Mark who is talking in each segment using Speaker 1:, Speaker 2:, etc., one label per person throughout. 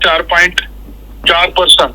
Speaker 1: 4.4%,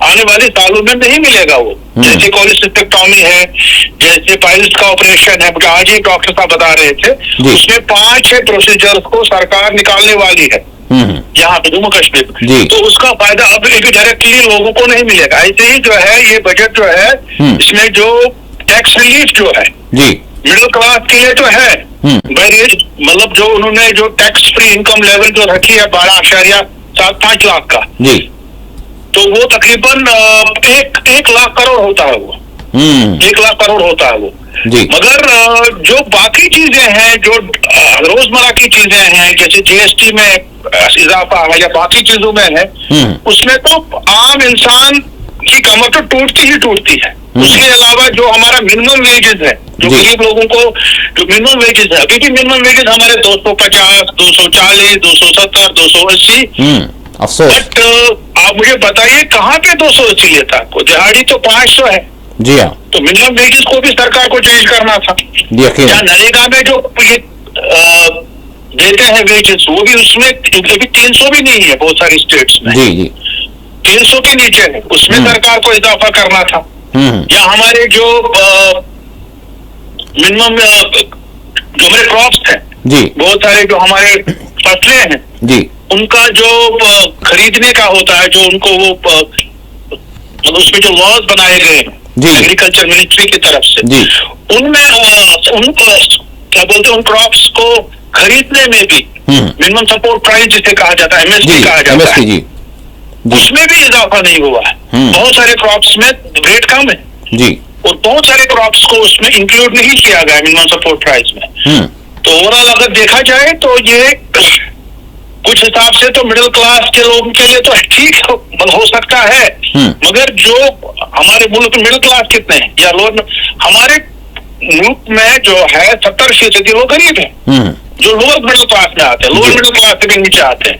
Speaker 1: آنے والے سالوں میں نہیں ملے گا وہ. جیسے کولسٹیکٹومی ہے, جیسے پائلس کا آپریشن ہے, آج ہی ڈاکٹر صاحب بتا رہے تھے, اس میں 5-6 پروسیجر کو سرکار نکالنے والی ہے یہاں پہ جموں کشمیر. تو اس کا فائدہ اب ڈائریکٹلی لوگوں کو نہیں ملے گا. ایسے ہی جو ہے یہ بجٹ جو ہے اس میں جو ٹیکس ریلیف جو ہے مڈل کلاس کے لیے جو ہے, مطلب جو انہوں نے جو ٹیکس فری انکم لیول جو رکھی ہے 12.75 لاکھ کا, تو وہ تقریباً 1 لاکھ کروڑ ہوتا ہے وہ, 1 لاکھ کروڑ ہوتا ہے وہ. مگر جو باقی چیزیں ہیں, جو روزمرہ کی چیزیں ہیں, جیسے جی ایس ٹی میں اضافہ ہے یا باقی چیزوں میں ہے, اس میں تو عام انسان کی کمر تو ٹوٹتی ہی ٹوٹتی ہے. اس کے علاوہ جو ہمارا منیمم ویجز ہے, جو غریب لوگوں کو جو منیمم ویجز ہے, ابھی بھی منیمم ویجز ہمارے 250, 240, 270, 280. بٹ آپ مجھے بتائیے کہاں پہ 280 لیتا ہے, دہاڑی تو 500 ہے.
Speaker 2: جی ہاں,
Speaker 1: تو منیمم ویجز کو بھی سرکار کو چینج کرنا تھا. یا نریگا میں جو دیتے ہیں ویجز, وہ بھی اس میں 300 بھی نہیں ہے بہت ساری اسٹیٹس میں, 300 کے نیچے ہے, اس میں سرکار کو اضافہ کرنا تھا. یا ہمارے جو منیمم جو ہمارے کراپس ہیں, بہت سارے جو ہمارے فصلیں ہیں, ان کا جو خریدنے کا ہوتا ہے, جو ان کو وہ مطلب اس میں جو لاز بنائے گئے ہیں ایگریکلچر منسٹری کی طرف سے, ان میں ان کو کیا بولتے ہیں, ان کراپس کو خریدنے میں بھی منیمم سپورٹ پرائز جسے کہا جاتا ہے, MSP کہا جاتا ہے, اس میں بھی اضافہ نہیں ہوا ہے. بہت سارے کراپس میں ریٹ کم ہے, اور بہت سارے کراپس کو اس میں انکلوڈ نہیں کیا گیا منیمم سپورٹ پرائز میں. تو اوورآل اگر دیکھا جائے تو یہ کچھ حساب سے تو مڈل کلاس کے لوگوں کے لیے تو ٹھیک ہو سکتا ہے, مگر جو ہمارے ملک میں مڈل کلاس کتنے ہیں یا لوگ, ہمارے ملک میں جو ہے 70% لوگ غریب ہیں, جو لوور مڈل کلاس میں آتے ہیں, لوور مڈل کلاس سے بھی نیچے آتے ہیں.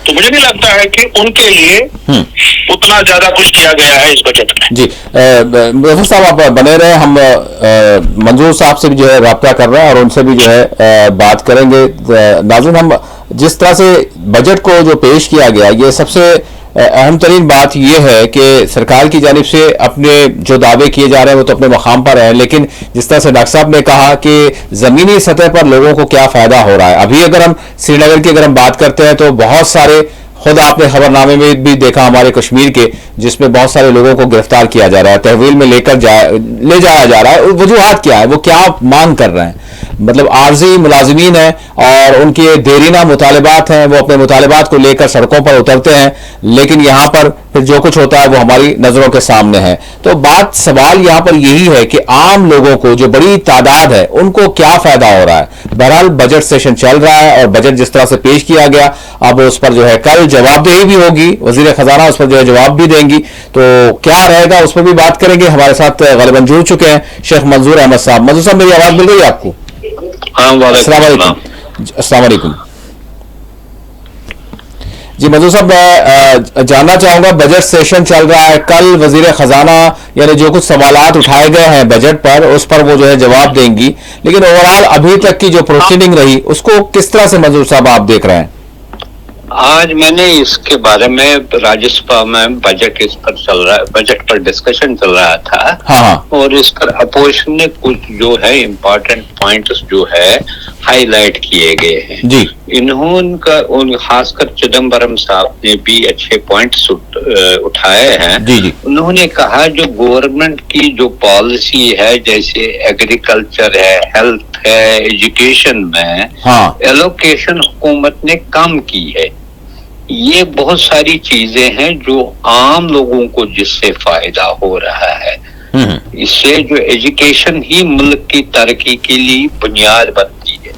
Speaker 1: تو مجھے نہیں لگتا ہے کہ ان کے لیے اتنا زیادہ کچھ کیا گیا ہے اس بجٹ میں.
Speaker 2: مظفر صاحب آپ بنے رہے, ہم منظور صاحب سے بھی جو ہے رابطہ کر رہے ہیں اور ان سے بھی جو ہے بات کریں گے. ناظرین, ہم جس طرح سے بجٹ کو جو پیش کیا گیا, یہ سب سے اہم ترین بات یہ ہے کہ سرکار کی جانب سے اپنے جو دعوے کیے جا رہے ہیں وہ تو اپنے مقام پر ہیں, لیکن جس طرح سے ڈاکٹر صاحب نے کہا کہ زمینی سطح پر لوگوں کو کیا فائدہ ہو رہا ہے. ابھی اگر ہم سری نگر کی اگر ہم بات کرتے ہیں تو بہت سارے, خود آپ نے خبر نامے میں بھی دیکھا ہمارے کشمیر کے, جس میں بہت سارے لوگوں کو گرفتار کیا جا رہا ہے, تحویل میں لے جایا جا رہا ہے. وجوہات کیا ہے, وہ کیا مانگ کر رہے ہیں؟ مطلب عارضی ملازمین ہیں اور ان کے دیرینہ مطالبات ہیں, وہ اپنے مطالبات کو لے کر سڑکوں پر اترتے ہیں, لیکن یہاں پر پھر جو کچھ ہوتا ہے وہ ہماری نظروں کے سامنے ہے. تو سوال یہاں پر یہی ہے کہ عام لوگوں کو جو بڑی تعداد ہے ان کو کیا فائدہ ہو رہا ہے؟ بہرحال بجٹ سیشن چل رہا ہے اور بجٹ جس طرح سے پیش کیا گیا, اب اس پر جو ہے کل جواب دہی بھی ہوگی, وزیر خزانہ اس پر جو ہے جواب بھی دیں گی, تو کیا رہے گا اس پر بھی بات کریں گے. ہمارے ساتھ غالباً جڑ چکے ہیں شیخ منظور احمد صاحب. منظور صاحب, میری آواز مل رہی ہے آپ کو؟ السلام علیکم. السلام علیکم جی منظور صاحب, جاننا چاہوں گا, بجٹ سیشن چل رہا ہے, کل وزیر خزانہ یعنی جو کچھ سوالات اٹھائے گئے ہیں بجٹ پر اس پر وہ جو ہے جواب دیں گی, لیکن اوورآل ابھی تک کی جو پروسیڈنگ رہی اس کو کس طرح سے منظور صاحب آپ دیکھ رہے ہیں؟
Speaker 3: آج میں نے اس کے بارے میں راجیہ سبھا میں بجٹ اس پر چل رہا, بجٹ پر ڈسکشن چل رہا تھا, اور اس پر اپوزیشن نے کچھ جو ہے امپورٹنٹ پوائنٹس جو ہے ہائی لائٹ کیے گئے ہیں. انہوں کا خاص کر چدمبرم صاحب نے بھی اچھے پوائنٹس اٹھائے ہیں. انہوں نے کہا جو گورنمنٹ کی جو پالیسی ہے, جیسے ایگریکلچر ہے, ہیلتھ ہے, ایجوکیشن میں ایلوکیشن حکومت نے کم کی ہے. یہ بہت ساری چیزیں ہیں جو عام لوگوں کو جس سے فائدہ ہو رہا ہے. اس سے جو ایجوکیشن ہی ملک کی ترقی کے لیے بنیاد بنتی ہے.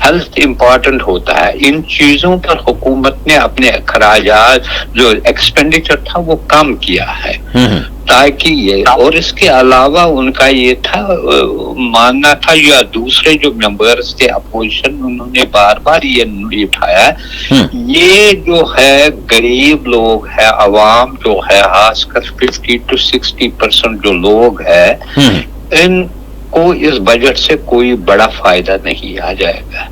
Speaker 3: ہیلتھ امپورٹنٹ ہوتا ہے. ان چیزوں پر حکومت نے اپنے اخراجات جو ایکسپینڈیچر تھا وہ کم کیا ہے, تاکہ یہ, اور اس کے علاوہ ان کا یہ تھا ماننا تھا, یا دوسرے جو ممبرس تھے اپوزیشن, انہوں نے بار بار یہ اٹھایا, یہ جو ہے غریب لوگ ہے, عوام جو ہے, خاص کر 50 to 60% جو لوگ ہے, ان کو اس بجٹ سے کوئی بڑا فائدہ نہیں آ جائے گا.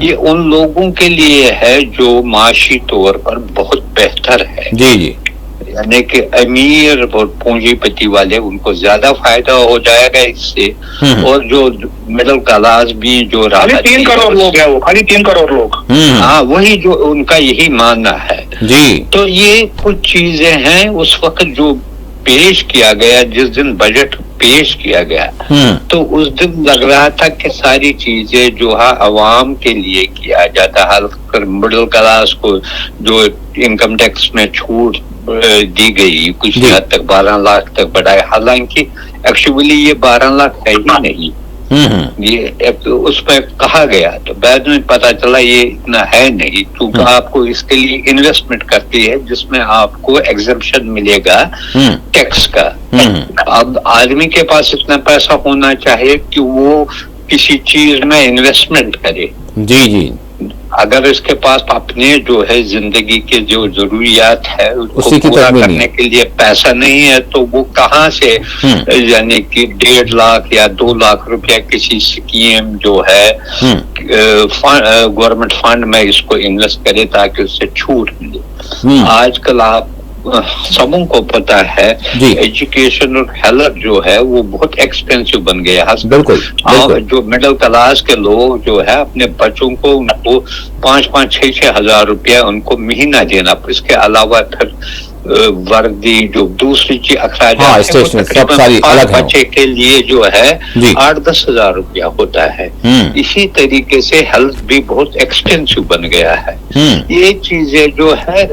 Speaker 3: یہ ان لوگوں کے لیے ہے جو معاشی طور پر بہت بہتر ہے. یعنی کہ امیر اور پونجی پتی والے ان کو زیادہ فائدہ ہو جائے گا اس سے، اور جو مڈل کلاس بھی جو
Speaker 1: 3 کروڑ لوگ ہیں، وہ خالی 3 کروڑ لوگ،
Speaker 3: ہاں وہی جو ان کا یہی ماننا ہے
Speaker 2: جی.
Speaker 3: تو یہ کچھ چیزیں ہیں اس وقت جو پیش کیا گیا، جس دن بجٹ پیش کیا گیا تو اس دن لگ رہا تھا کہ ساری چیزیں جو ہے عوام کے لیے کیا جاتا ہے، مڈل کلاس کو جو انکم ٹیکس میں چھوٹ دی گئی کچھ حد تک 12 لاکھ تک بڑھائے، حالانکہ ایکچولی یہ 12 لاکھ ہے ہی نہیں، یہ اس میں کہا گیا تو بعد میں پتا چلا یہ اتنا ہے نہیں، کیونکہ آپ کو اس کے لیے انویسٹمنٹ کرتی ہے جس میں آپ کو ایگزمپشن ملے گا ٹیکس کا. اب آدمی کے پاس اتنا پیسہ ہونا چاہیے کہ وہ کسی چیز میں انویسٹمنٹ کرے.
Speaker 2: جی جی.
Speaker 3: اگر اس کے پاس اپنے جو ہے زندگی کے جو ضروریات ہے اس کو پورا کرنے کے لیے پیسہ نہیں ہے تو وہ کہاں سے یعنی کہ 1.5 لاکھ یا 2 لاکھ روپیہ کسی سکیم جو ہے گورنمنٹ فنڈ میں اس کو انویسٹ کرے تاکہ اس سے چھوٹ ملے. آج کل آپ سبوں کو پتا ہے ایجوکیشن اور ہیلتھ جو ہے وہ بہت ایکسپینسو بن گیا ہے.
Speaker 2: بالکل.
Speaker 3: جو مڈل کلاس کے لوگ جو ہے اپنے بچوں کو ان کو 5-6 ہزار روپیہ ان کو مہینہ دینا، اس کے علاوہ پھر وردی جو دوسری چیز اخراجات بچے کے لیے جو ہے 8-10 ہزار روپیہ ہوتا ہے. اسی طریقے سے ہیلتھ بھی بہت ایکسپینسو بن گیا ہے. یہ چیزیں جو ہے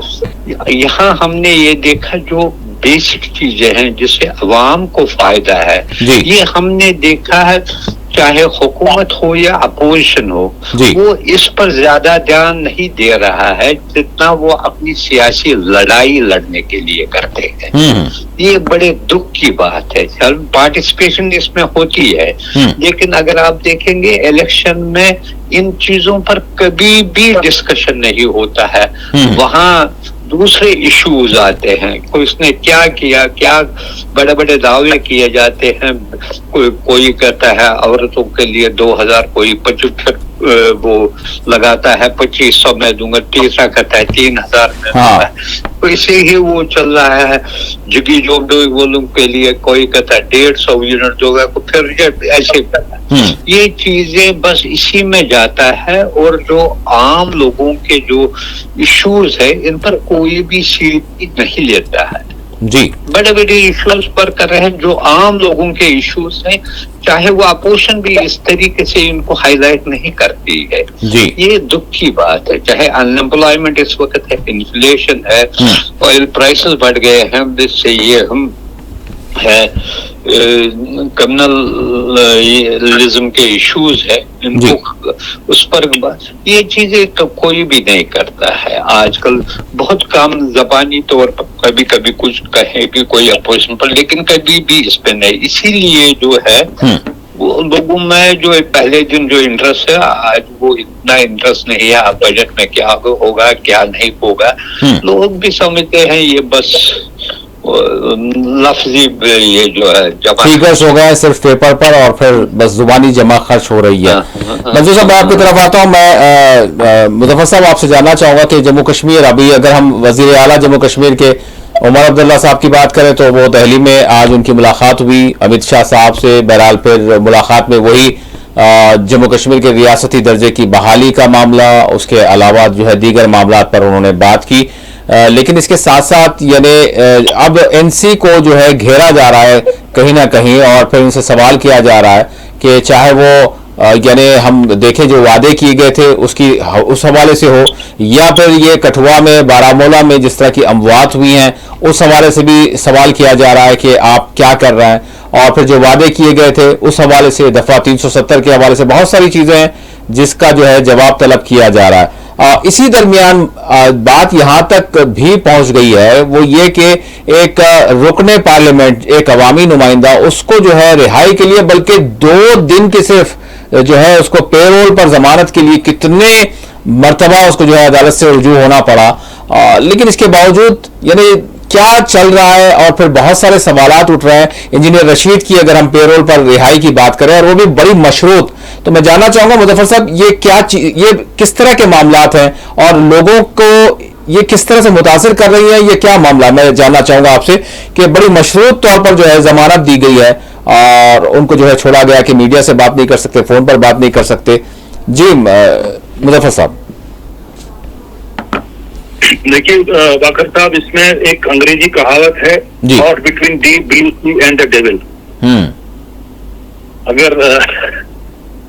Speaker 3: یہاں ہم نے یہ دیکھا جو بیسک چیزیں ہیں جس سے عوام کو فائدہ ہے یہ ہم نے دیکھا ہے، چاہے حکومت ہو یا اپوزیشن ہو وہ اس پر زیادہ دھیان نہیں دے رہا ہے جتنا وہ اپنی سیاسی لڑائی لڑنے کے لیے کرتے ہیں. یہ بڑے دکھ کی بات ہے. پارٹیسپیشن اس میں ہوتی ہے لیکن اگر آپ دیکھیں گے الیکشن میں ان چیزوں پر کبھی بھی ڈسکشن نہیں ہوتا ہے. وہاں دوسرے ایشوز آتے ہیں، کوئی اس نے کیا کیا بڑے بڑے دعوے کیے جاتے ہیں. کوئی کہتا ہے عورتوں کے لیے 2000، کوئی 75 وہ لگاتا ہے 2500 میں دوں گا، تیسرا کہتا ہے 3000 میں دوں گا. تو اسے ہی وہ چل رہا ہے. جگی جوڑوں کے لیے کوئی کہتا ہے 150 یونٹ دو گا، پھر ایسے یہ چیزیں بس اسی میں جاتا ہے. اور جو عام لوگوں کے جو ایشوز ہے ان پر کوئی بھی سیریس نہیں لیتا ہے. بڑے بڑے ایشوز پر کر رہے ہیں جو عام لوگوں کے ایشوز ہیں، چاہے وہ اپوزیشن بھی اس طریقے سے ان کو ہائی لائٹ نہیں کرتی ہے. یہ دکھ کی بات ہے. چاہے ان امپلائمنٹ اس وقت ہے، انفلیشن ہے، آئل پرائسز بڑھ گئے ہیں، جس سے یہ ہم ہے کمیونلزم کے ایشوز ہے ان کو اس پر یہ چیزیں تو کوئی بھی نہیں کرتا ہے. آج کل بہت کم زبانی طور پر کبھی کبھی کچھ کہے کہ کوئی اپوزیشن پر، لیکن کبھی بھی اس پہ نہیں. اسی لیے جو ہے وہ لوگوں میں جو پہلے دن جو انٹرسٹ ہے آج وہ اتنا انٹرسٹ نہیں ہے. بجٹ میں کیا ہوگا کیا نہیں ہوگا لوگ بھی سمجھتے ہیں یہ بس لفظی یہ جو ہے
Speaker 2: فیگرز ہو گئے صرف پیپر پر اور پھر بس زبانی جمع خرچ ہو رہی ہے. منظور صاحب میں آپ کی طرف آتا ہوں. میں مظفر صاحب آپ سے جاننا چاہوں گا کہ جموں کشمیر، ابھی اگر ہم وزیر اعلیٰ جموں کشمیر کے عمر عبداللہ صاحب کی بات کریں تو وہ دہلی میں آج ان کی ملاقات ہوئی امت شاہ صاحب سے. بہرحال پھر ملاقات میں وہی جموں کشمیر کے ریاستی درجے کی بحالی کا معاملہ، اس کے علاوہ جو ہے دیگر معاملات پر انہوں نے بات کی. لیکن اس کے ساتھ ساتھ یعنی اب این سی کو جو ہے گھیرا جا رہا ہے کہیں نہ کہیں، اور پھر ان سے سوال کیا جا رہا ہے کہ چاہے وہ یعنی ہم دیکھیں جو وعدے کیے گئے تھے اس حوالے سے ہو، یا پھر یہ کٹھوا میں بارہمولہ میں جس طرح کی اموات ہوئی ہیں اس حوالے سے بھی سوال کیا جا رہا ہے کہ آپ کیا کر رہے ہیں، اور پھر جو وعدے کیے گئے تھے اس حوالے سے دفعہ 370 کے حوالے سے بہت ساری چیزیں ہیں جس کا جو ہے جواب طلب کیا جا رہا ہے. اسی درمیان بات یہاں تک بھی پہنچ گئی ہے وہ یہ کہ ایک رکن پارلیمنٹ، ایک عوامی نمائندہ، اس کو جو ہے رہائی کے لیے بلکہ 2 دن کے صرف جو ہے اس کو پے رول پر ضمانت کے لیے کتنے مرتبہ اس کو جو ہے عدالت سے رجوع ہونا پڑا. لیکن اس کے باوجود یعنی کیا چل رہا ہے اور پھر بہت سارے سوالات اٹھ رہے ہیں. انجینئر رشید کی اگر ہم پے رول پر رہائی کی بات کریں اور وہ بھی بڑی مشروط، تو میں جاننا چاہوں گا مظفر صاحب یہ کس طرح کے معاملات ہیں اور لوگوں کو یہ کس طرح سے متاثر کر رہی ہیں؟ یہ کیا معاملہ ہے؟ میں جاننا چاہوں گا آپ سے کہ بڑی مشروط طور پر جو ہے ضمانت دی گئی ہے اور ان کو جو ہے چھوڑا گیا کہ میڈیا سے بات نہیں کر سکتے, فون پر بات نہیں کر سکتے. جی مظفر صاحب.
Speaker 1: دیکھیے واقر صاحب, اس میں ایک انگریزی کہاوت ہے, hot between deep blue sea and the devil. اگر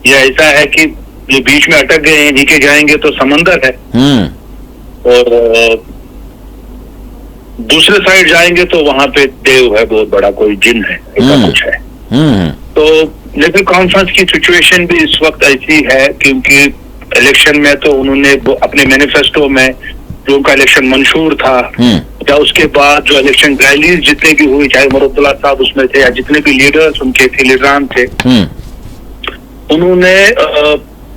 Speaker 1: یہ ایسا ہے کہ یہ بیچ میں اٹک گئے ہیں, نیچے جائیں گے تو سمندر ہے, اور دوسرے سائڈ جائیں گے تو وہاں پہ دیو ہے, بہت بڑا کوئی جن ہے, ایسا کچھ ہے. تو لیکن کانفرنس کی سچویشن بھی اس وقت ایسی ہے کیونکہ الیکشن میں تو انہوں نے اپنے مینیفیسٹو میں جو ان کا الیکشن منشور تھا, یا اس کے بعد جو الیکشن ریلیز جتنے بھی ہوئی, چاہے عمر عبداللہ صاحب اس میں تھے یا جتنے بھی لیڈرز ان کے تھے, لیڈران تھے, انہوں نے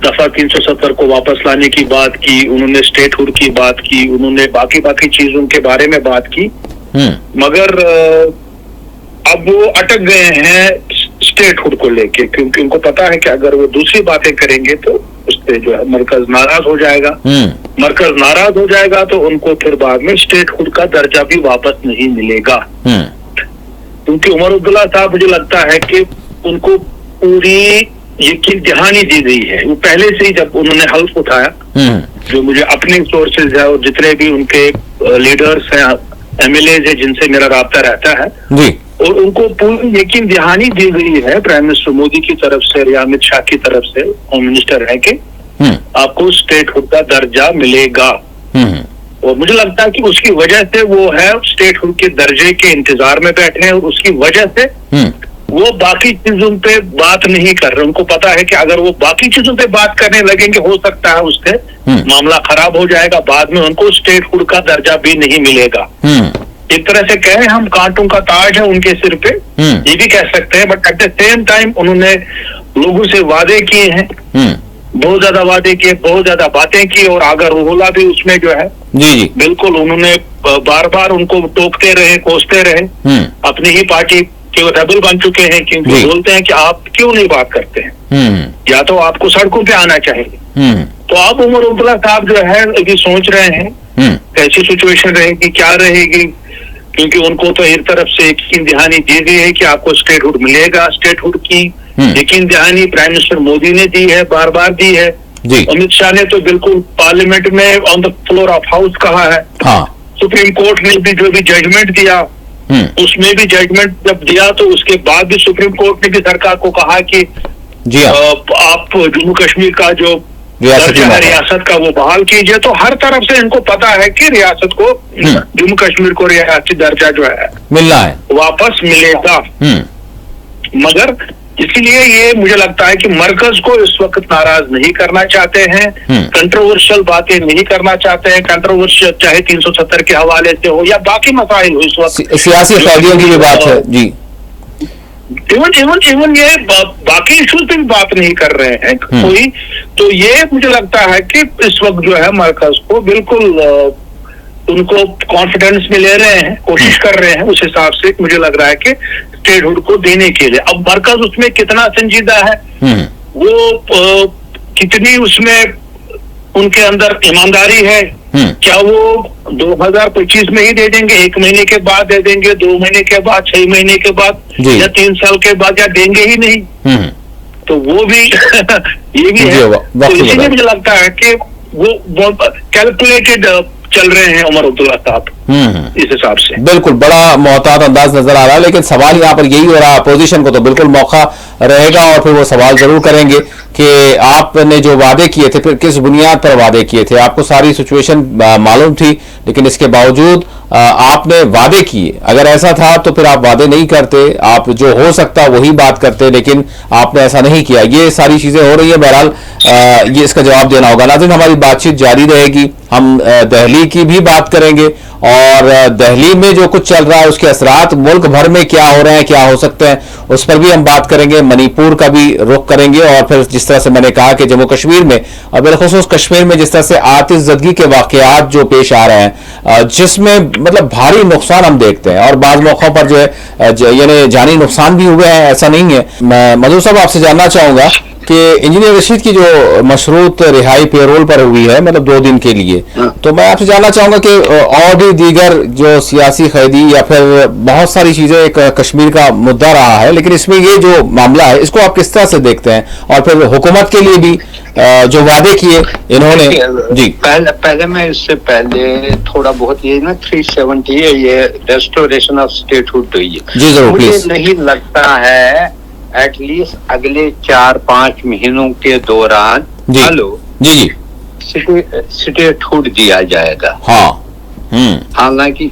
Speaker 1: دفعہ 370 کو واپس لانے کی بات کی, انہوں نے اسٹیٹ ہوڈ کی بات کی, انہوں نے باقی چیزوں کے بارے میں بات کی, مگر اب وہ اٹک گئے ہیں اسٹیٹ ہوڈ کو لے کے, کیونکہ ان کو پتا ہے کہ اگر وہ دوسری باتیں کریں گے تو اس پہ جو ہے مرکز ناراض ہو جائے گا. مرکز ناراض ہو جائے گا تو ان کو پھر بعد میں اسٹیٹ ہوڈ کا درجہ بھی واپس نہیں ملے گا. کیونکہ عمر عبداللہ صاحب مجھے لگتا ہے کہ ان کو پوری یقین دہانی دی گئی ہے. وہ پہلے سے ہی جب انہوں نے حلف اٹھایا, جو مجھے اپنے سورسز ہے اور جتنے بھی ان کے لیڈرز ہیں, ایم ایل ایز ہیں جن سے میرا رابطہ رہتا ہے, اور ان کو پوری یقین دہانی دی گئی ہے پرائم منسٹر مودی کی طرف سے, امت شاہ کی طرف سے, ہوم منسٹر ہے, کہ آپ کو اسٹیٹ ہوڈ کا درجہ ملے گا. اور مجھے لگتا ہے کہ اس کی وجہ سے وہ ہے اسٹیٹ ہوڈ کے درجے کے انتظار میں بیٹھے ہیں, اور اس کی وجہ سے وہ باقی چیزوں پہ بات نہیں کر رہے. ان کو پتا ہے کہ اگر وہ باقی چیزوں پہ بات کرنے لگیں گے ہو سکتا ہے اس سے معاملہ خراب ہو جائے گا, بعد میں ان کو اسٹیٹ ہوڈ کا درجہ بھی نہیں ملے گا. ایک طرح سے کہیں ہم کانٹوں کا تاج ہے ان کے سر پہ, یہ بھی کہہ سکتے ہیں, but at the same time انہوں نے لوگوں سے وعدے کیے ہیں, بہت زیادہ وعدے کیے, بہت زیادہ باتیں کی, اور اگر رولا بھی اس میں جو ہے بالکل انہوں نے بار بار ان کو ٹوکتے رہے, کوستے رہے. اپنی ہی پارٹی کے وہ ریبل بن چکے ہیں, کیونکہ بولتے ہیں کہ آپ کیوں نہیں بات کرتے ہیں, یا تو آپ کو سڑکوں پہ آنا چاہیے. تو اب عمر عبداللہ صاحب جو ہے ابھی سوچ رہے ہیں کیسی سچویشن رہے گی, کیا رہے گی, کیونکہ ان کو تو ایک طرف سے یقین دہانی دی گئی ہے کہ آپ کو اسٹیٹ ہوڈ ملے گا. اسٹیٹ ہوڈ کی یقین دہانی پرائم منسٹر مودی نے دی ہے, بار بار دی ہے. امت شاہ نے تو بالکل پارلیمنٹ میں آن دا فلور آف ہاؤس کہا ہے. سپریم کورٹ نے بھی جو بھی ججمنٹ دیا, اس میں بھی ججمنٹ جب دیا تو اس کے بعد بھی سپریم کورٹ نے بھی سرکار کو کہا کہ آپ جموں کشمیر کا جو ریاست کا وہ بحال کیجئے. تو ہر طرف سے ان کو پتا ہے کہ ریاست کو, جموں کشمیر کو ریاستی درجہ جو ہے
Speaker 2: ملنا ہے,
Speaker 1: واپس ملے گا. مگر اسی لیے یہ مجھے لگتا ہے کہ مرکز کو اس وقت ناراض نہیں کرنا چاہتے ہیں, کنٹروورشل باتیں نہیں کرنا چاہتے ہیں. کنٹروورشل چاہے 370 کے حوالے سے ہو یا باقی مسائل ہو, اس وقت
Speaker 2: سیاسی قیدیوں کی بھی بات ہے. جی
Speaker 1: ایون یہ باقی ایشوز پہ بھی بات نہیں کر رہے ہیں کوئی. تو یہ مجھے لگتا ہے کہ اس وقت جو ہے مرکز کو بالکل ان کو کانفیڈنس میں لے رہے ہیں, کوشش کر رہے ہیں اس حساب سے مجھے لگ رہا ہے کہ اسٹیٹ ہوڈ کو دینے کے لیے. اب مرکز اس میں کتنا سنجیدہ ہے, وہ کتنی اس میں ان کے اندر ایمانداری ہے, کیا وہ 2025 میں ہی دے دیں گے, 1 مہینے کے بعد دے دیں گے, 2 مہینے کے بعد, 6 مہینے کے بعد, یا 3 سال کے بعد, یا دیں گے ہی نہیں. تو وہ بھی یہ بھی ہے. تو اسی لیے مجھے لگتا ہے کہ وہ کیلکولیٹڈ چل رہے ہیں عمر عبداللہ صاحب اس حساب سے. بالکل
Speaker 2: بڑا محتاط انداز نظر آ رہا ہے, لیکن سوال یہاں پر یہی ہو رہا ہے, اپوزیشن کو تو بالکل موقع رہے گا اور پھر وہ سوال ضرور کریں گے کہ آپ نے جو وعدے کیے تھے پھر کس بنیاد پر وعدے کیے تھے. آپ کو ساری سچویشن معلوم تھی, لیکن اس کے باوجود آپ نے وعدے کیے. اگر ایسا تھا تو پھر آپ وعدے نہیں کرتے, آپ جو ہو سکتا وہی بات کرتے, لیکن آپ نے ایسا نہیں کیا. یہ ساری چیزیں ہو رہی ہیں. بہرحال یہ اس کا جواب دینا ہوگا. ناظرین, ہماری بات چیت جاری رہے گی, ہم دہلی کی بھی بات کریں گے, اور دہلی میں جو کچھ چل رہا ہے اس کے اثرات ملک بھر میں کیا ہو رہے ہیں, کیا ہو سکتے ہیں, اس پر بھی ہم بات کریں گے. منی پور کا بھی رخ کریں گے, اور پھر جس طرح سے میں نے کہا کہ جموں کشمیر میں اور بالخصوص کشمیر میں جس طرح سے آتش زدگی کے واقعات جو پیش آ رہے ہیں, جس میں مطلب بھاری نقصان ہم دیکھتے ہیں, اور بعض موقعوں پر جو ہے یعنی جانی نقصان بھی ہوئے ہیں, ایسا نہیں ہے. میں مدعو صاحب آپ سے جاننا چاہوں گا کہ انجینئر رشید کی جو مشروط رہائی پیرول پر ہوئی ہے مطلب 2 دن کے لیے، تو میں آپ سے جاننا چاہوں گا کہ اور بھی دیگر جو سیاسی قیدی یا پھر بہت ساری چیزیں، ایک کشمیر کا مدعا رہا ہے، لیکن اس میں یہ جو معاملہ ہے اس کو آپ کس طرح سے دیکھتے ہیں؟ اور پھر حکومت کے لیے بھی جو وعدے کیے انہوں نے. جی
Speaker 3: پہلے میں اس سے پہلے تھوڑا بہت یہ نا 370 ہے، یہ ریسٹوریشن آف اسٹیٹ ہوڈ ہوئی ہے.
Speaker 2: جی ضرور،
Speaker 3: مجھے
Speaker 2: پلیز.
Speaker 3: نہیں لگتا ہے ایٹ لیسٹ اگلے 4-5 مہینوں کے دوران
Speaker 2: جی جی
Speaker 3: اسٹیٹ ہوڈ دیا جائے گا.
Speaker 2: ہاں.
Speaker 3: حالانکہ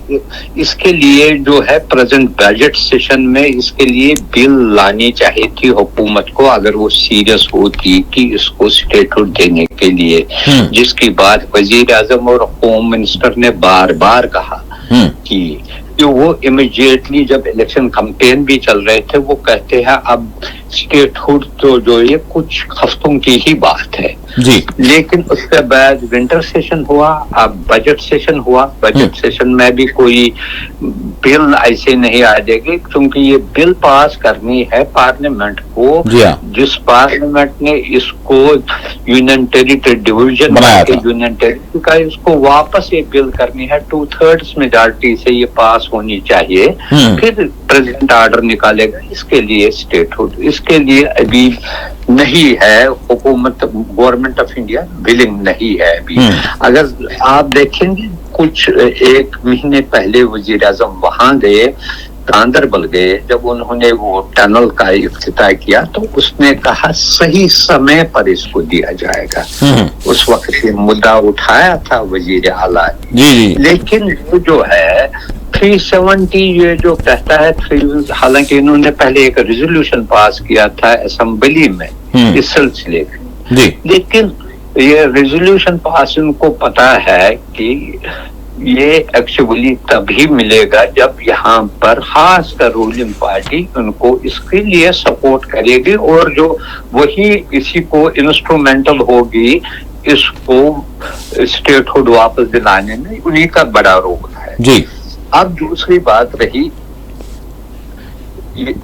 Speaker 3: اس کے لیے جو ہے پریزنٹ بجٹ سیشن میں اس کے لیے بل لانی چاہیے تھی حکومت کو، اگر وہ سیریس ہوتی کہ اس کو اسٹیٹ ہوڈ دینے کے لیے، جس کی بات وزیر اعظم اور ہوم منسٹر نے بار بار کہا کہ وہ امیڈیٹلی جب الیکشن کمپین بھی چل رہے تھے وہ کہتے ہیں اب اسٹیٹ ہوڈ تو جو یہ کچھ ہفتوں کی ہی بات ہے.
Speaker 2: جی.
Speaker 3: لیکن اس کے بعد ونٹر سیشن ہوا، اب بجٹ سیشن ہوا. بجٹ سیشن میں بھی کوئی بل ایسے نہیں آ جائے گی، کیونکہ یہ بل پاس کرنی ہے پارلیمنٹ کو. جس پارلیمنٹ نے اس کو union territory division union territory کا اس کو واپس یہ بل کرنی ہے، 2/3 میجارٹی سے یہ پاس ہونی چاہیے. پھر پریزیڈنٹ آرڈر نکالے گا. اس کے لیے اسٹیٹ ہوڈ اس کے لیے ابھی نہیں ہے. حکومت گورنمنٹ آف انڈیا ولنگ نہیں ہے ابھی. اگر آپ دیکھیں گے کچھ 1 مہینے پہلے وزیر اعظم وہاں گئے، گاندربل گئے، جب انہوں نے وہ ٹنل کا افتتاح کیا تو اس نے کہا صحیح سمے پر اس کو دیا جائے گا. اس وقت یہ مدعا اٹھایا تھا وزیر اعلیٰ. لیکن وہ جو ہے 370 یہ جو کہتا ہے، حالانکہ انہوں نے پہلے ایک ریزولوشن پاس کیا تھا اسمبلی میں اس سلسلے میں، لیکن یہ ریزولوشن پاس ان کو پتا ہے کہ یہ ایکچولی تبھی ملے گا جب یہاں پر خاص کر رولنگ پارٹی ان کو اس کے لیے سپورٹ کرے گی، اور جو وہی اسی کو انسٹرومنٹل ہوگی اس کو اسٹیٹ ہوڈ واپس دلانے میں، انہی کا بڑا رول ہے.
Speaker 2: جی.
Speaker 3: اب دوسری بات رہی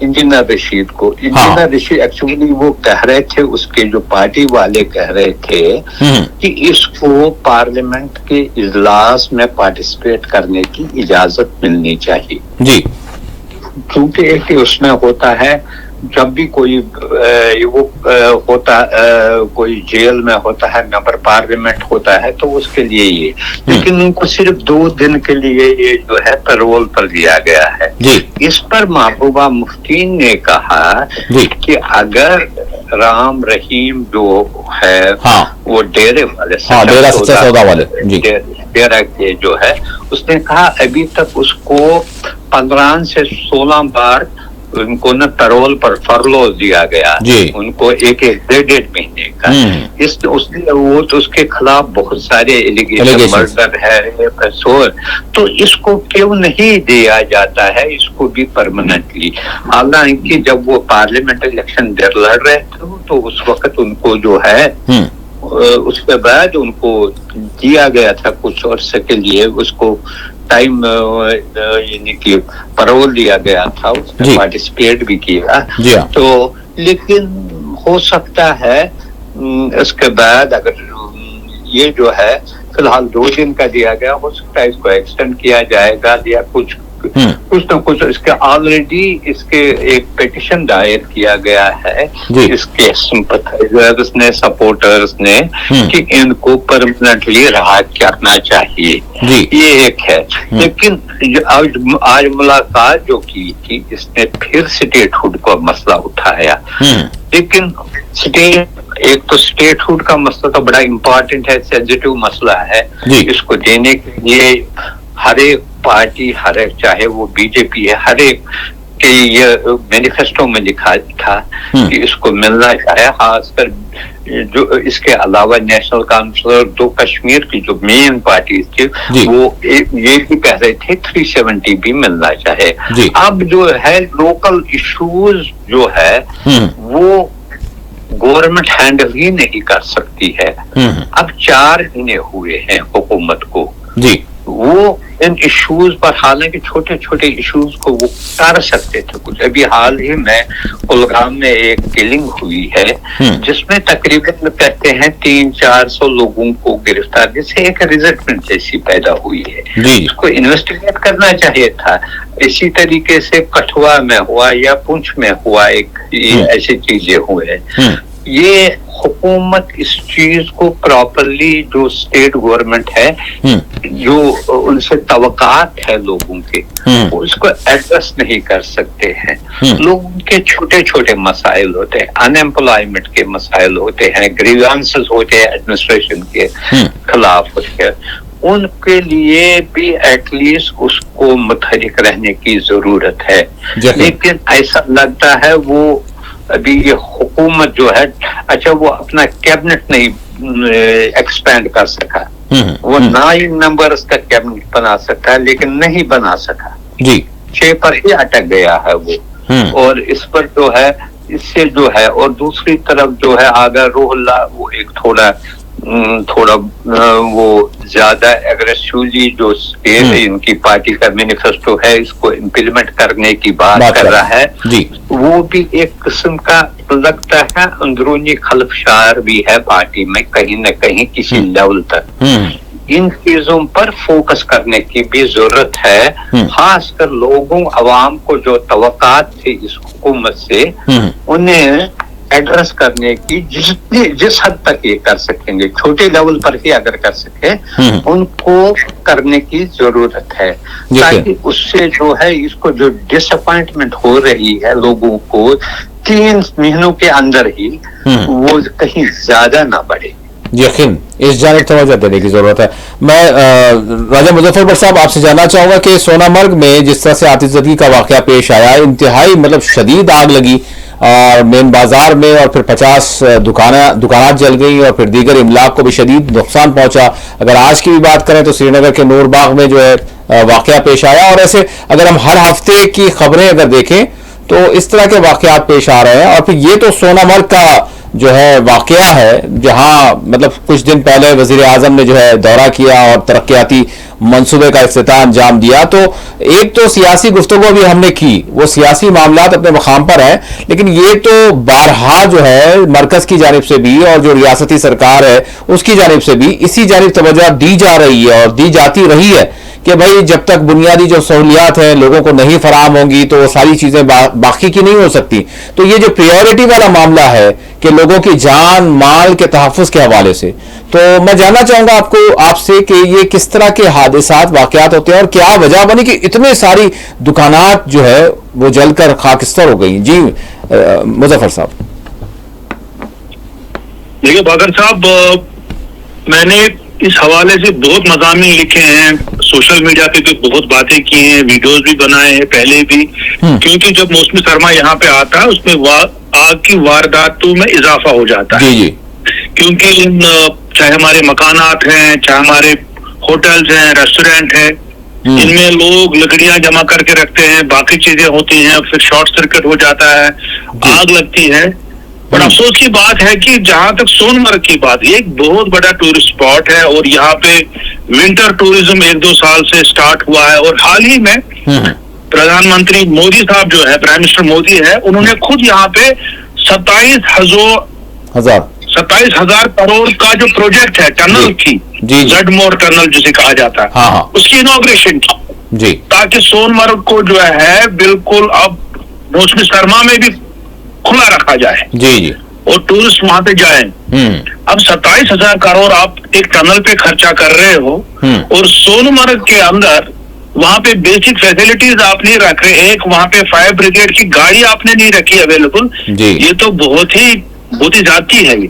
Speaker 3: انجینئر رشید کو. انجینئر رشید ایکچولی وہ کہہ رہے تھے، اس کے جو پارٹی والے کہہ رہے تھے کہ اس کو پارلیمنٹ کے اجلاس میں پارٹیسپیٹ کرنے کی اجازت ملنی چاہیے.
Speaker 2: جی.
Speaker 3: کیونکہ اس میں ہوتا ہے جب بھی کوئی وہ ہوتا کوئی جیل میں ہوتا ہے، ممبر پارلیمنٹ ہوتا ہے تو اس کے لیے یہ، لیکن ان کو صرف 2 دن کے لیے یہ جو ہے پیرول پر دیا گیا ہے. اس پر محبوبہ مفتی نے کہا کہ اگر رام رحیم جو ہے وہ ڈیرے والے ڈیرا کے جو ہے، اس نے کہا ابھی تک اس کو 15 سے 16 بار ان کو نا پیرول پر فرلو دیا گیا. ان کو 1.5 مہینے کا. وہ تو اس کے خلاف بہت سارے ایلیگیشن، مرڈر ہے، تو اس کو کیوں نہیں دیا جاتا ہے اس کو بھی پرماننٹلی؟ حالانکہ جب وہ پارلیمنٹ الیکشن لڑ رہے تھے تو اس وقت ان کو جو ہے اس کے بعد ان کو دیا گیا تھا کچھ عرصے کے لیے، اس کو ٹائم یعنی کہ پیرول دیا گیا تھا، اس نے پارٹیسپیٹ بھی کیا. تو لیکن ہو سکتا ہے اس کے بعد اگر یہ جو ہے فی الحال 2 دن کا دیا گیا، ہو سکتا ہے اس کو ایکسٹینڈ کیا جائے گا یا کچھ نہ کچھ. اس کے آلریڈی اس کے ایک پیٹیشن دائر کیا گیا ہے اس کے سمپتھائزرز نے، سپورٹرز نے، کہ ان کو پرماننٹلی رہا کرنا چاہیے. یہ ایک ہے. لیکن آج ملاقات جو کی تھی اس نے پھر اسٹیٹ ہوڈ کا مسئلہ اٹھایا. لیکن ایک تو اسٹیٹ ہوڈ کا مسئلہ تو بڑا امپورٹنٹ ہے، سینسیٹیو مسئلہ ہے. اس کو دینے کے لیے ہر ایک پارٹی، ہر ایک چاہے وہ بی جے پی ہے، ہر ایک کے یہ مینیفیسٹو میں لکھا تھا کہ اس کو ملنا چاہے. خاص کر جو اس کے علاوہ نیشنل کانفرنس اور 2 کشمیر کی جو مین پارٹیز تھی وہ یہ بھی کہہ رہے تھے 370 بھی ملنا چاہے. اب جو ہے لوکل ایشوز جو ہے وہ گورنمنٹ ہینڈل ہی نہیں کر سکتی ہے. اب 4 مہینے ہوئے ہیں حکومت کو. وہ ان ایشوز پر، حالانکہ چھوٹے چھوٹے ایشوز کو وہ کر سکتے تھے کچھ. ابھی حال ہی میں کلگام میں ایک کلنگ ہوئی ہے جس میں تقریباً کہتے ہیں 300-400 لوگوں کو گرفتار، جس سے ایک ریزنٹمنٹ جیسی پیدا ہوئی ہے. اس کو انویسٹیگیٹ کرنا چاہیے تھا. اسی طریقے سے کٹھوا میں ہوا یا پونچھ میں ہوا، ایک ایسی چیزیں ہوئے. یہ حکومت اس چیز کو پراپرلی، جو اسٹیٹ گورنمنٹ ہے، جو ان سے توقعات ہے لوگوں کے، اس کو ایڈریس نہیں کر سکتے ہیں. لوگوں کے چھوٹے چھوٹے مسائل ہوتے ہیں، ان ایمپلائمنٹ کے مسائل ہوتے ہیں، گریوانسز ہوتے ہیں ایڈمنسٹریشن کے خلاف ہوتے ہیں. ان کے لیے بھی ایٹ لیسٹ اس کو متحرک رہنے کی ضرورت ہے. لیکن ایسا لگتا ہے وہ ابھی یہ حکومت جو ہے، اچھا وہ اپنا کیبنٹ نہیں ایکسپینڈ کر سکا. وہ 9 ممبرز کا کیبنٹ بنا سکتا ہے لیکن نہیں بنا سکا. 6 پر ہی اٹک گیا ہے وہ. اور اس پر جو ہے، اس سے جو ہے، اور دوسری طرف جو ہے آگا روح اللہ، وہ ایک تھوڑا وہ زیادہ ایگریسولی جو ان کی پارٹی کا مینیفیسٹو ہے اس کو امپلیمنٹ کرنے کی بات کر رہا ہے. وہ بھی ایک قسم کا لگتا ہے اندرونی خلفشار بھی ہے پارٹی میں کہیں نہ کہیں کسی لیول تک. ان چیزوں پر فوکس کرنے کی بھی ضرورت ہے، خاص کر لوگوں عوام کو جو توقعات تھے اس حکومت سے انہیں ایڈریس کرنے کی جس حد تک یہ کر سکیں گے، چھوٹے لیول پر ہی اگر کر سکے ان کو کرنے کی ضرورت ہے، تاکہ اس سے جو ہے اس کو جو ڈس اپوائنٹمنٹ ہو رہی ہے لوگوں کو 3 مہینوں کے اندر ہی وہ کہیں زیادہ نہ بڑھے.
Speaker 2: یقین اس جانب توجہ دینے کی ضرورت ہے. میں راجہ مظفر بٹ صاحب آپ سے جاننا چاہوں گا کہ سونا مرگ میں جس طرح سے آتش زدگی کا واقعہ پیش آیا، انتہائی مطلب شدید آگ لگی اور مین بازار میں، اور پھر 50 دکانات جل گئیں اور پھر دیگر املاک کو بھی شدید نقصان پہنچا. اگر آج کی بھی بات کریں تو سری نگر کے نور باغ میں جو ہے واقعہ پیش آیا. اور ایسے اگر ہم ہر ہفتے کی خبریں اگر دیکھیں تو اس طرح کے واقعات پیش آ رہے ہیں. اور پھر یہ تو سونا مرگ کا جو ہے واقعہ ہے جہاں مطلب کچھ دن پہلے وزیر اعظم نے جو ہے دورہ کیا اور ترقیاتی منصوبے کا افتتاح انجام دیا. تو ایک تو سیاسی گفتگو بھی ہم نے کی، وہ سیاسی معاملات اپنے مقام پر ہیں، لیکن یہ تو بارہا جو ہے مرکز کی جانب سے بھی اور جو ریاستی سرکار ہے اس کی جانب سے بھی اسی جانب توجہ دی جا رہی ہے اور دی جاتی رہی ہے کہ بھائی جب تک بنیادی جو سہولیات ہیں لوگوں کو نہیں فراہم ہوں گی تو وہ ساری چیزیں باقی کی نہیں ہو سکتی. تو یہ جو پریورٹی والا معاملہ ہے کہ لوگوں کی جان مال کے تحفظ کے حوالے سے، تو میں جاننا چاہوں گا آپ سے کہ یہ کس طرح کے حادثات واقعات ہوتے ہیں اور کیا وجہ بنی کہ اتنے ساری دکانات جو ہے وہ جل کر خاکستر ہو گئی. جی مظفر صاحب.
Speaker 1: دیکھیے باقر صاحب، میں نے اس حوالے سے بہت مضامین لکھے ہیں، سوشل میڈیا پہ بھی بہت باتیں کی ہیں، ویڈیوز بھی بنائے ہیں پہلے بھی، کیونکہ جب موسمی سرما یہاں پہ آتا ہے اس میں آگ کی وارداتوں میں اضافہ ہو جاتا ہے. کیونکہ چاہے ہمارے مکانات ہیں، چاہے ہمارے ہوٹلز ہیں، ریسٹورینٹ ہیں، ان میں لوگ لکڑیاں جمع کر کے رکھتے ہیں، باقی چیزیں ہوتی ہیں، پھر شارٹ سرکٹ ہو جاتا ہے، آگ لگتی ہے. بڑا افسوس کی بات ہے کہ جہاں تک سون مرگ کی بات، یہ ایک بہت بڑا ٹورسٹ اسپاٹ ہے اور یہاں پہ ونٹر ٹورزم 1-2 سال سے سٹارٹ ہوا ہے. اور حال ہی میں پردھان منتری مودی صاحب جو ہے، پرائم منسٹر مودی ہے، انہوں نے خود یہاں پہ 27,000 کروڑ کا جو پروجیکٹ ہے ٹنل کی، زڈ مور ٹنل جسے کہا جاتا ہے، اس کی انوگریشن کی، تاکہ سون مرگ کو جو ہے بالکل اب موسم سرما میں بھی کھلا رکھا جائے اور ٹورسٹ وہاں پہ جائیں. اب 27,000 کروڑ آپ ایک ٹنل پہ خرچہ کر رہے ہو اور سون مرگ کے اندر وہاں پہ بیسک فیسلٹیز آپ نہیں رکھ رہے. ایک وہاں پہ فائر بریگیڈ کی گاڑی آپ نے نہیں رکھی اویلیبل. یہ تو بہت ہی زیادتی ہے یہ.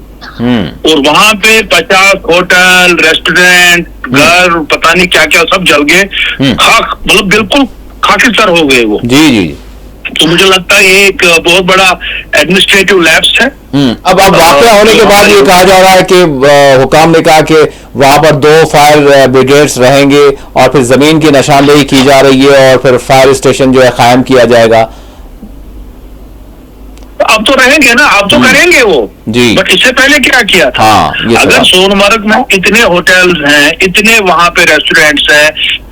Speaker 1: اور وہاں پہ 50 ہوٹل، ریسٹورینٹ، گھر، پتہ نہیں کیا کیا سب جل گئے، مطلب بالکل خاکستر ہو گئے وہ. تو مجھے لگتا ہے یہ ایک بہت بڑا ایڈمنسٹریٹو لیپس ہے.
Speaker 2: اب واقعہ ہونے کے بعد یہ کہا جا رہا ہے کہ حکام نے کہا کہ وہاں پر 2 فائر بریگیڈز رہیں گے اور پھر زمین کی نشاندہی کی جا رہی ہے اور پھر فائر اسٹیشن جو ہے قائم کیا جائے گا.
Speaker 1: اب تو رہیں گے نا، اب تو کریں گے وہ. بٹ اس سے پہلے کیا تھا؟ اگر سون مرگ میں اتنے ہوٹلز ہیں، اتنے وہاں پہ ریسٹورینٹس ہیں،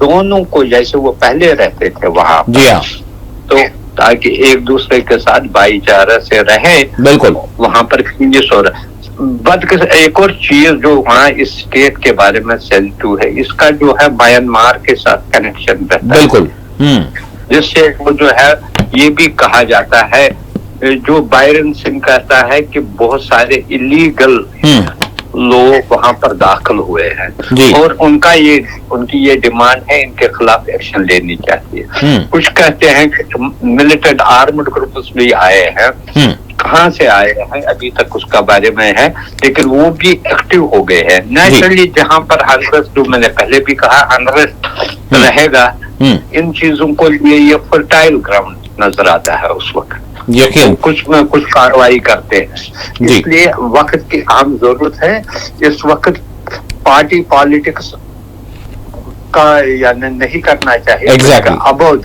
Speaker 3: دونوں کو جیسے وہ پہلے رہتے تھے وہاں
Speaker 2: جی ہاں
Speaker 3: تو تاکہ ایک دوسرے کے ساتھ بھائی چارہ سے رہیں
Speaker 2: بالکل
Speaker 3: وہاں پر کھینجس ہو رہا ایک اور چیز جو وہاں اس اسٹیٹ کے بارے میں سینسٹو ہے اس کا جو ہے میانمار کے ساتھ کنیکشن رہتا ہے
Speaker 2: بالکل
Speaker 3: جس سے وہ جو ہے یہ بھی کہا جاتا ہے جو بائرن سنگھ کہتا ہے کہ بہت سارے الیگل لوگ وہاں پر داخل ہوئے ہیں اور ان کی یہ ڈیمانڈ ہے ان کے خلاف ایکشن لینی چاہیے کچھ کہتے ہیں کہ ملیٹنٹ آرمڈ گروپس بھی آئے ہیں کہاں سے آئے ہیں ابھی تک اس کا بارے میں ہے لیکن وہ بھی ایکٹیو ہو گئے ہیں نیچرلی جہاں پر انریسٹ جو میں نے پہلے بھی کہا انریسٹ رہے گا ان چیزوں کو یہ فرٹائل گراؤنڈ نظر آتا ہے اس وقت کچھ میں کچھ کاروائی کرتے ہیں اس لیے وقت کی اہم ضرورت ہے اس وقت پارٹی پالیٹکس کا یعنی نہیں کرنا چاہیے اباؤٹ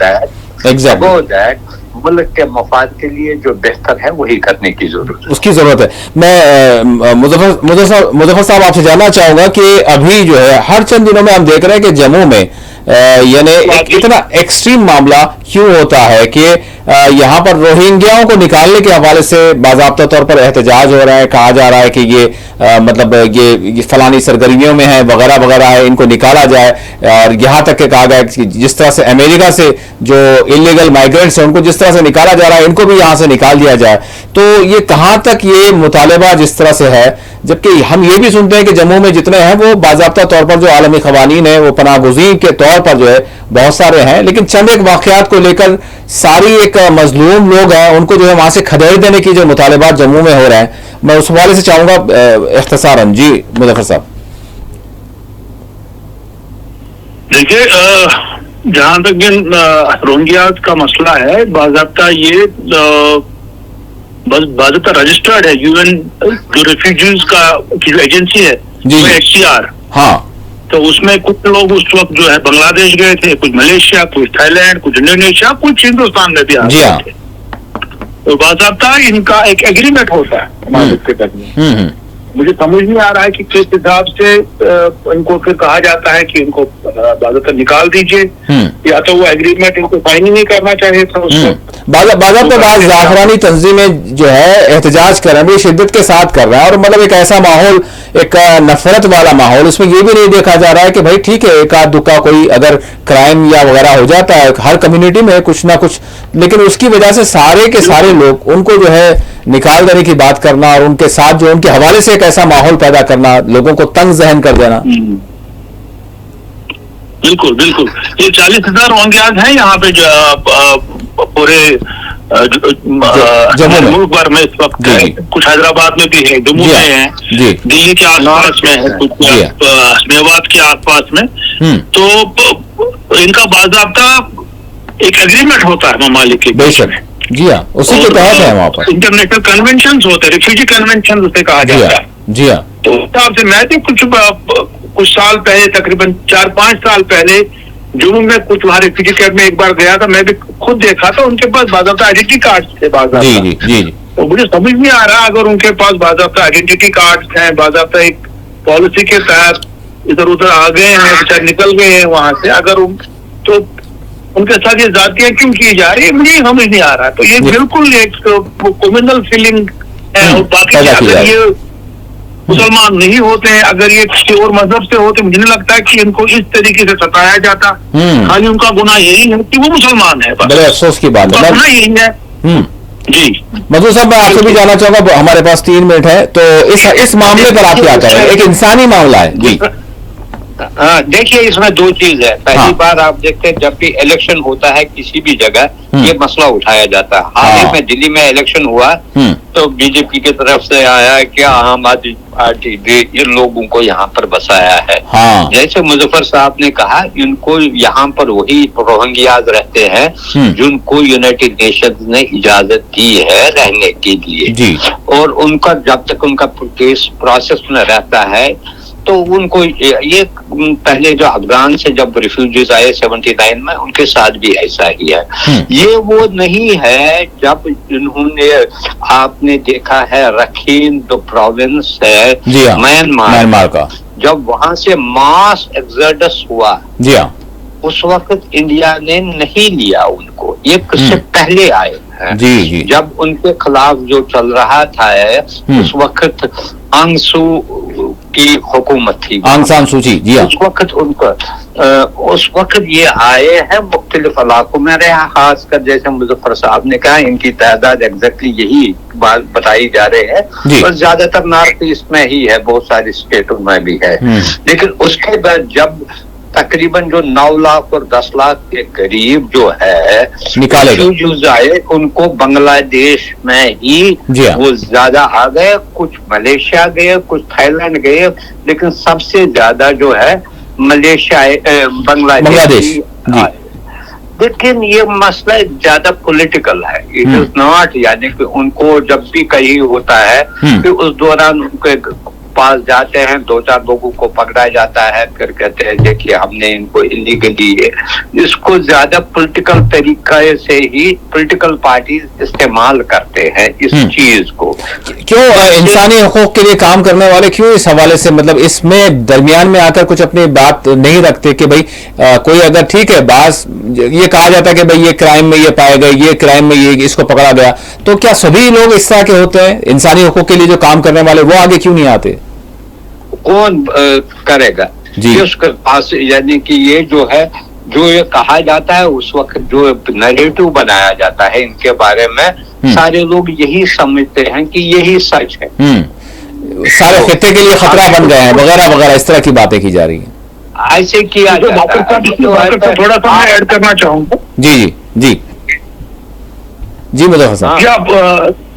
Speaker 3: دیٹ ملک کے مفاد کے لیے جو بہتر ہے وہی کرنے کی ضرورت ہے
Speaker 2: اس کی ضرورت ہے میں مظفر صاحب آپ سے جاننا چاہوں گا کہ ابھی جو ہے ہر چند دنوں میں ہم دیکھ رہے ہیں کہ جموں میں یعنی اتنا ایکسٹریم معاملہ کیوں ہوتا ہے کہ یہاں پر روہنگیاؤں کو نکالنے کے حوالے سے باضابطہ طور پر احتجاج ہو رہا ہے کہا جا رہا ہے کہ یہ مطلب یہ فلانی سرگرمیوں میں ہیں وغیرہ وغیرہ ہے ان کو نکالا جائے اور یہاں تک کہ کہا گیا کہ جس طرح سے امریکہ سے جو انلیگل مائیگرینٹس ہیں ان کو جس طرح سے نکالا جا رہا ہے ان کو بھی یہاں سے نکال دیا جائے تو یہ کہاں تک یہ مطالبہ جس طرح سے ہے جبکہ ہم یہ بھی سنتے ہیں کہ جموں میں جتنے ہیں وہ باضابطہ طور پر جو عالمی قوانین ہیں وہ پناہ گزین کے طور پر جو ہے بہت سارے ہیں لیکن چند ایک واقعات کو لے کر ساری ایک مظلوم لوگ ہیں ان کو جو ہے وہاں سے کھدیڑ دینے کی جو مطالبات جموں میں ہو رہے ہیں میں اس حوالے سے چاہوں گا اختصاراً جی مظفر صاحب
Speaker 1: دیکھیے جہاں تک روہنگیاز کا مسئلہ ہے باضابطہ یہ باضابطہ رجسٹرڈ ہے یو این جو ریفیوجیز کا جو ایجنسی ہے HCR ہاں تو اس میں کچھ لوگ اس وقت جو ہے بنگلہ دیش گئے تھے کچھ ملیشیا کچھ تھائی لینڈ کچھ انڈونیشیا کچھ ہندوستان میں بھی آتے تھے تو باضابطہ ان کا ایک ایگریمنٹ ہوتا ہے ہمارے درمیان مجھے سمجھ نہیں آ رہا ہے کہ کس حساب سے ان کو پھر کہا جاتا ہے کہ ان کو باضابطہ نکال دیجیے یا تو وہ ایگریمنٹ ان کو سائن ہی نہیں کرنا چاہیے تھا اس کو
Speaker 2: باضابطہ بعض زعفرانی تنظیمیں جو ہے احتجاج کر رہے ہیں شدت کے ساتھ کر رہے ہیں اور مطلب ایک ایسا ماحول ایک نفرت والا ماحول اس میں یہ بھی نہیں دیکھا جا رہا ہے کہ بھائی ٹھیک ہے ایک آدھ دکا کوئی اگر کرائم یا وغیرہ ہو جاتا ہے ہر کمیونٹی میں کچھ نہ کچھ لیکن اس کی وجہ سے سارے کے سارے لوگ ان کو جو ہے نکال دینے کی بات کرنا اور ان کے ساتھ جو ان کے حوالے سے ایک ایسا ماحول پیدا کرنا لوگوں کو تنگ ذہن کر دینا
Speaker 1: بالکل بالکل یہ 40,000 روہنگیاز ہیں یہاں پہ پورے ملک بھر میں اس وقت کچھ حیدرآباد میں بھی ہے جموں میں ہیں دلی کے آس پاس میں ہے کچھ میوات کے آس پاس میں تو ان کا باضابطہ ایک ایگریمنٹ ہوتا ہے ممالک کے بیچ میں
Speaker 2: جی ہاں اسی کے تحت ہے وہاں پر
Speaker 1: انٹرنیشنل کنونشنز ہوتے ہیں ریفیوجی کنونشن اسے کہا جاتا ہے
Speaker 2: جی ہاں
Speaker 1: تو اس حساب سے میں بھی کچھ سال پہلے تقریباً 4-5 سال پہلے جموں میں کچھ وہاں ریفیوجی کیمپ میں ایک بار گیا تھا میں بھی خود دیکھا تھا ان کے پاس باضابطہ آئیڈینٹی کارڈ تھے باضابطہ تو مجھے سمجھ نہیں آ رہا اگر ان کے پاس باضابطہ آئیڈینٹی کارڈ ہیں باضابطہ ایک پالیسی کے تحت ادھر ادھر آ گئے ہیں بچار نکل گئے ہیں وہاں سے اگر تو ان کے ساتھ یہ ذاتیاں کیوں کی جا رہی ہے مجھے سمجھ نہیں آ رہا تو یہ بالکل ایک کمیونل فیلنگ ہے اور باقی اگر یہ مسلمان نہیں ہوتے ہیں اگر یہ کسی اور مذہب سے ہوتے مجھے نہیں لگتا کہ ان کو اس طریقے سے ستایا جاتا خالی ان کا گناہ یہی ہے کہ وہ مسلمان ہے
Speaker 2: بڑے افسوس کی بات ہے
Speaker 1: گناہ یہی ہے جی
Speaker 2: مزدور صاحب میں آپ سے بھی جاننا چاہوں گا ہمارے پاس 3 منٹ ہے تو اس معاملے پر آپ کیا کہیں ایک انسانی معاملہ ہے جی
Speaker 3: ہاں دیکھیے اس میں 2 چیز ہے پہلی بار آپ دیکھتے ہیں جب بھی الیکشن ہوتا ہے کسی بھی جگہ یہ مسئلہ اٹھایا جاتا ہے حال ہی میں دلی میں الیکشن ہوا تو بی جے پی کی طرف سے آیا کہ عام آدمی پارٹی بھی ان لوگوں کو یہاں پر بسایا ہے جیسے مظفر صاحب نے کہا ان کو یہاں پر وہی روہنگیاز رہتے ہیں جن کو یونائٹڈ نیشنز نے اجازت دی ہے رہنے کے لیے اور ان کا جب تک ان کا کیس پروسیس میں رہتا ہے تو ان کو یہ پہلے جو افغان سے جب ریفیوجیز آئے 79 میں ان کے ساتھ بھی ایسا ہی ہے یہ وہ نہیں ہے جب انہوں نے آپ نے دیکھا ہے رکھین جو پروونس ہے میانمار کا جب وہاں سے ماس ایگزوڈس ہوا اس وقت انڈیا نے نہیں لیا ان کو، یہ کس سے پہلے آئے ہیں.
Speaker 2: جی
Speaker 3: جب ان کے خلاف جو چل رہا تھا اس وقت آنگ سو کی حکومت تھی،
Speaker 2: آنگ سان سو چی، جی
Speaker 3: اس وقت ان کو اس وقت یہ آئے ہیں مختلف علاقوں میں رہے، خاص کر جیسے مظفر صاحب نے کہا ان کی تعداد ایگزیکٹلی یہی بات بتائی جا رہی ہے، اور زیادہ تر نارتھ ایسٹ میں ہی ہے، بہت ساری اسٹیٹوں میں بھی ہے. لیکن اس کے بعد جب تقریباً جو 9 لاکھ اور 10 لاکھ کے قریب جو ہے ریفیوجیز آئے، ان کو بنگلہ دیش میں ہی وہ زیادہ آ گئے، کچھ ملیشیا گئے، کچھ تھائی لینڈ گئے، لیکن سب سے زیادہ جو ہے ملیشیا بنگلہ دیش. لیکن یہ مسئلہ زیادہ پولیٹیکل ہے، اٹ از ناٹ، یعنی کہ ان کو جب بھی کہیں ہوتا ہے کہ اس دوران ان کے پاس جاتے ہیں، 2-4 لوگوں کو پکڑا جاتا ہے، پھر کہتے ہیں دیکھیے ہم نے ان کو انلیگلی، اس کو زیادہ پولیٹیکل طریقے سے ہی پولیٹیکل پارٹیز استعمال کرتے ہیں اس چیز کو.
Speaker 2: کیوں انسانی حقوق کے لیے کام کرنے والے کیوں اس حوالے سے مطلب اس میں درمیان میں آ کر کچھ اپنی بات نہیں رکھتے کہ بھائی کوئی اگر ٹھیک ہے بعض یہ کہا جاتا ہے کہ بھائی یہ کرائم میں یہ پائے گئے، یہ کرائم میں یہ اس کو پکڑا گیا، تو کیا سبھی لوگ اس طرح کے ہوتے ہیں انسانی حقوق کے لیے جو کام کرنے والے، وہ آگے کیوں نہیں آتے؟
Speaker 3: کون کرے گا اس کے پاس؟ یعنی کہ یہ جو ہے جو یہ کہا جاتا ہے اس وقت جو نیریٹو بنایا جاتا ہے ان کے بارے میں، سارے لوگ یہی سمجھتے ہیں کہ یہی سچ ہے،
Speaker 2: سارے خطے کے لیے خطرہ بن گئے ہیں وغیرہ وغیرہ، اس طرح کی باتیں کی جا رہی ہیں.
Speaker 3: ایسے کیا جاتا ہے.
Speaker 1: تھوڑا سا میں ایڈ کرنا چاہوں گا.
Speaker 2: جی مظفر صاحب
Speaker 1: کیا آپ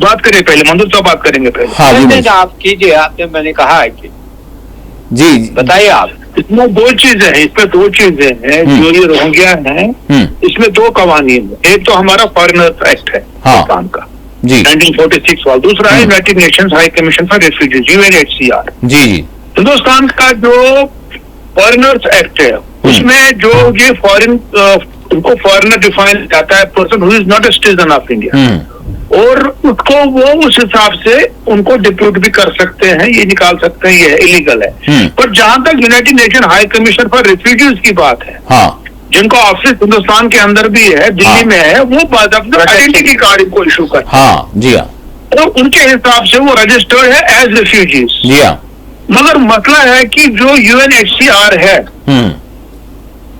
Speaker 1: بات کریں پہلے؟ منظور صاحب بات کریں گے پہلے.
Speaker 2: ہاں جی
Speaker 3: آپ کیجیے، آپ نے میں نے کہا ہے کہ
Speaker 2: جی
Speaker 3: بتائیے آپ.
Speaker 1: اس میں 2 چیزیں ہیں، اس میں 2 چیزیں ہیں جو یہ روہنگیا ہیں، اس میں 2 قوانین ہیں. ایک تو ہمارا فارنر ایکٹ ہے پاکستان کا 1946 والا، دوسرا ہے United nations high commission for refugees UNHCR.
Speaker 2: جی
Speaker 1: ہندوستان کا جو فارنرز ایکٹ ہے اس میں جو یہ ان کو فارنر ڈیفائن جاتا ہے person who is not a citizen of India, اور اس کو وہ اس حساب سے ان کو ڈپیوٹ بھی کر سکتے ہیں، یہ نکال سکتے ہیں، یہ الیگل ہے. پر جہاں تک United nation high commission for refugees کی بات ہے، جن کو آفس ہندوستان کے اندر بھی ہے، دلی میں ہے، وہ باضابطہ آئیڈینٹی کارڈ ان کو ایشو کرتے ہیں، اور ان کے حساب سے وہ رجسٹرڈ ہے ایز ریفیوجیز. مگر مسئلہ ہے کہ جو UNHCR ہے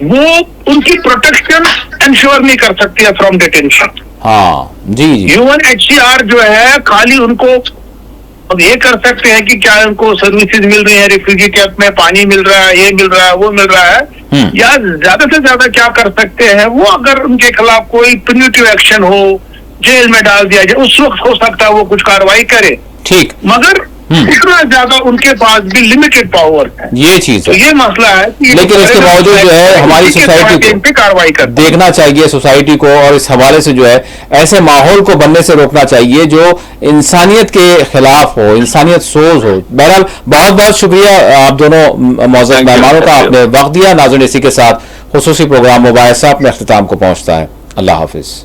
Speaker 1: وہ ان کی پروٹیکشن انشور نہیں کر سکتی ہے فرام ڈیٹینشن. UNHCR جو ہے خالی ان کو اب یہ کر سکتے ہیں کہ کیا ان کو سروسز مل رہی ہیں ریفیوجی کیمپ میں، پانی مل رہا ہے، یہ مل رہا ہے، وہ مل رہا ہے، یا زیادہ سے زیادہ کیا کر سکتے ہیں وہ اگر ان کے خلاف کوئی پنیٹیو ایکشن ہو، جیل میں ڈال دیا جائے، اس وقت ہو سکتا ہے وہ کچھ کاروائی کرے. ٹھیک، مگر اتنا زیادہ ان کے پاس بھی لمیٹڈ پاور ہے، یہ چیز تو یہ مسئلہ ہے.
Speaker 2: لیکن اس کے باوجود جو ہے ہماری سوسائٹی کو
Speaker 1: کاروائی
Speaker 2: دیکھنا چاہیے، سوسائٹی کو، اور اس حوالے سے جو ہے ایسے ماحول کو بننے سے روکنا چاہیے جو انسانیت کے خلاف ہو، انسانیت سوز ہو. بہرحال بہت بہت شکریہ آپ دونوں معزز مہمانوں کا، آپ نے وقت دیا. ناظرین اسی کے ساتھ خصوصی پروگرام مباحثہ اپنے اختتام کو پہنچتا ہے. اللہ حافظ.